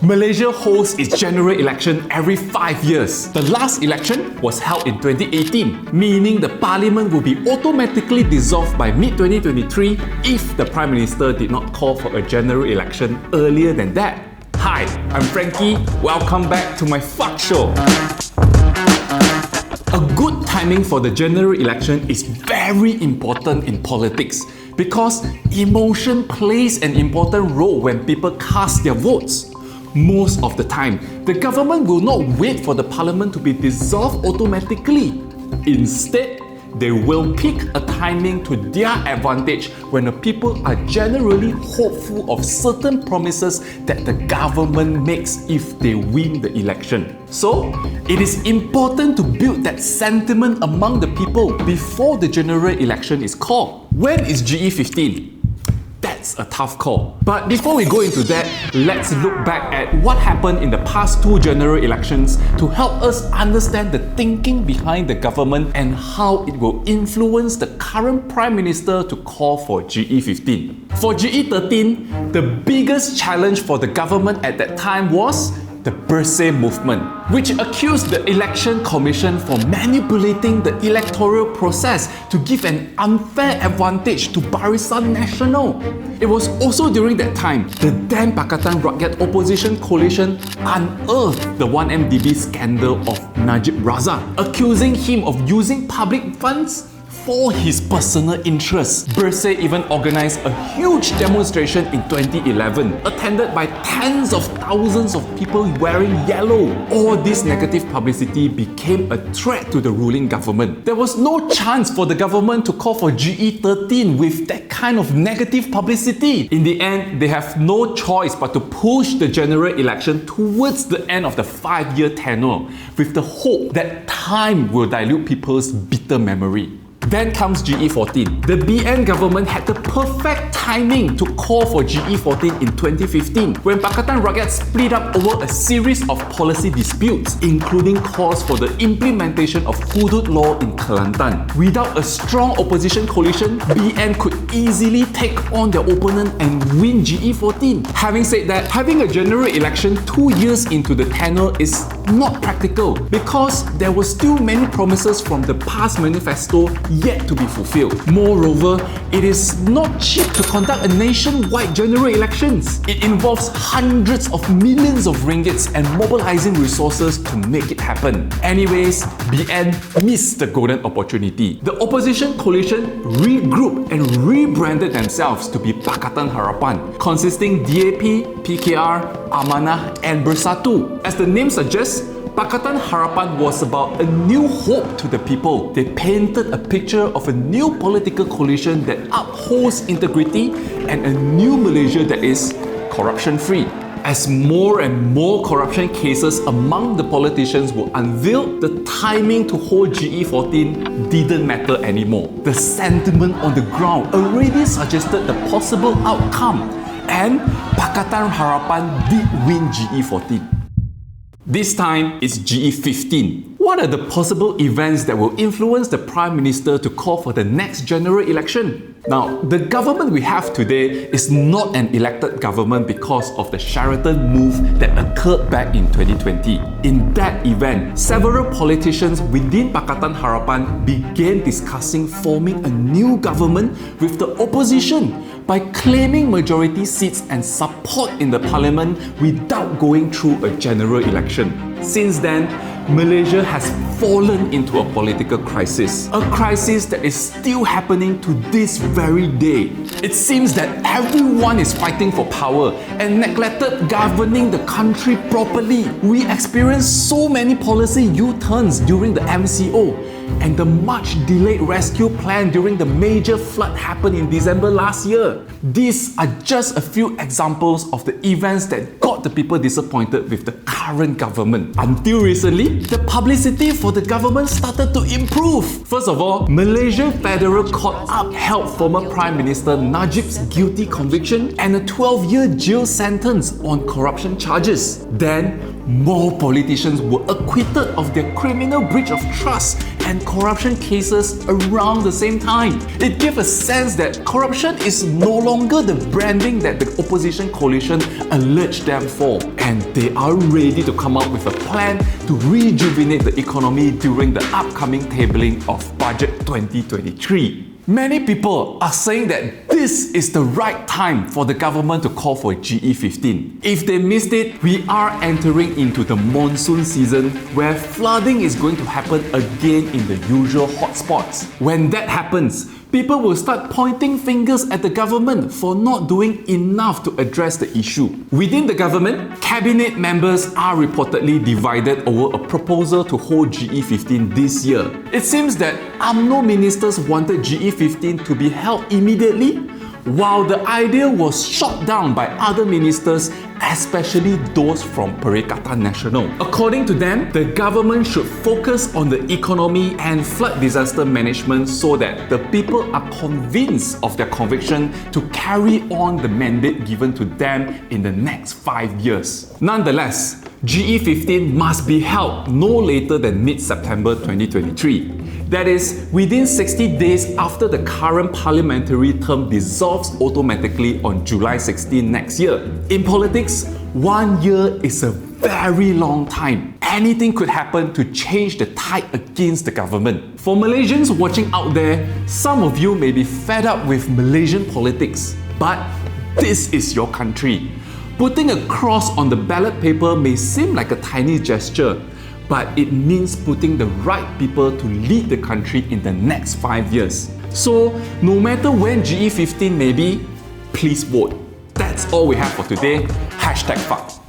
Malaysia hosts its general election every 5 years. The last election was held in 2018, meaning the parliament will be automatically dissolved by mid-2023 if the Prime Minister did not call for a general election earlier than that. Hi, I'm Frankie. Welcome back to my fuck show. A good timing for the general election is very important in politics because emotion plays an important role when people cast their votes. Most of the time, the government will not wait for the parliament to be dissolved automatically. Instead, they will pick a timing to their advantage when the people are generally hopeful of certain promises that the government makes if they win the election. So, it is important to build that sentiment among the people before the general election is called. When is GE15? That's a tough call. But before we go into that, let's look back at what happened in the past 2 general elections to help us understand the thinking behind the government and how it will influence the current Prime Minister to call for GE15. For GE13, the biggest challenge for the government at that time was the Bersih movement, which accused the Election Commission for manipulating the electoral process to give an unfair advantage to Barisan Nasional. It was also during that time the then Pakatan Rakyat Opposition Coalition unearthed the 1MDB scandal of Najib Razak, accusing him of using public funds for his personal interests. Bersih even organised a huge demonstration in 2011, attended by tens of thousands of people wearing yellow. All this negative publicity became a threat to the ruling government. There was no chance for the government to call for GE13 with that kind of negative publicity. In the end, they have no choice but to push the general election towards the end of the 5-year tenure, with the hope that time will dilute people's bitter memory. Then comes GE14. The BN government had the perfect timing to call for GE14 in 2015 when Pakatan Rakyat split up over a series of policy disputes, including calls for the implementation of hudud law in Kelantan. Without a strong opposition coalition, BN could easily take on their opponent and win GE14. Having said that, having a general election 2 years into the tenure is not practical because there were still many promises from the past manifesto yet to be fulfilled. Moreover, it is not cheap to conduct a nationwide general elections. It involves hundreds of millions of ringgits and mobilizing resources to make it happen. Anyways, BN missed the golden opportunity. The opposition coalition regrouped and rebranded themselves to be Pakatan Harapan, consisting DAP, PKR, Amanah and Bersatu. As the name suggests, Pakatan Harapan was about a new hope to the people. They painted a picture of a new political coalition that upholds integrity and a new Malaysia that is corruption-free. As more and more corruption cases among the politicians were unveiled, the timing to hold GE14 didn't matter anymore. The sentiment on the ground already suggested the possible outcome, and Pakatan Harapan did win GE14. This time, it's GE15. What are the possible events that will influence the Prime Minister to call for the next general election? Now, the government we have today is not an elected government because of the Sheraton move that occurred back in 2020. In that event, several politicians within Pakatan Harapan began discussing forming a new government with the opposition by claiming majority seats and support in the parliament without going through a general election. Since then, Malaysia has fallen into a political crisis. A crisis that is still happening to this very day. It seems that everyone is fighting for power and neglected governing the country properly. We experienced so many policy U-turns during the MCO, and the much delayed rescue plan during the major flood happened in December last year. These are just a few examples of the events that got the people disappointed with the current government. Until recently, the publicity for the government started to improve. First of all, Malaysia Federal Court upheld former Prime Minister Najib's guilty conviction and a 12-year jail sentence on corruption charges. Then, more politicians were acquitted of their criminal breach of trust and corruption cases around the same time. It gives a sense that corruption is no longer the branding that the opposition coalition alleged them for, and they are ready to come up with a plan to rejuvenate the economy during the upcoming tabling of Budget 2023. Many people are saying that this is the right time for the government to call for GE15. If they missed it, we are entering into the monsoon season where flooding is going to happen again in the usual hotspots. When that happens, people will start pointing fingers at the government for not doing enough to address the issue. Within the government, cabinet members are reportedly divided over a proposal to hold GE15 this year. It seems that UMNO ministers wanted GE15 to be held immediately, while the idea was shot down by other ministers, especially those from Perikatan Nasional. According to them, the government should focus on the economy and flood disaster management so that the people are convinced of their conviction to carry on the mandate given to them in the next 5 years. Nonetheless, GE15 must be held no later than mid-September 2023. That is, within 60 days after the current parliamentary term dissolves automatically on July 16 next year. In politics, 1 year is a very long time. Anything could happen to change the tide against the government. For Malaysians watching out there, some of you may be fed up with Malaysian politics, but this is your country. Putting a cross on the ballot paper may seem like a tiny gesture, but it means putting the right people to lead the country in the next 5 years. So, no matter when GE15 may be, please vote. That's all we have for today. #FUCK.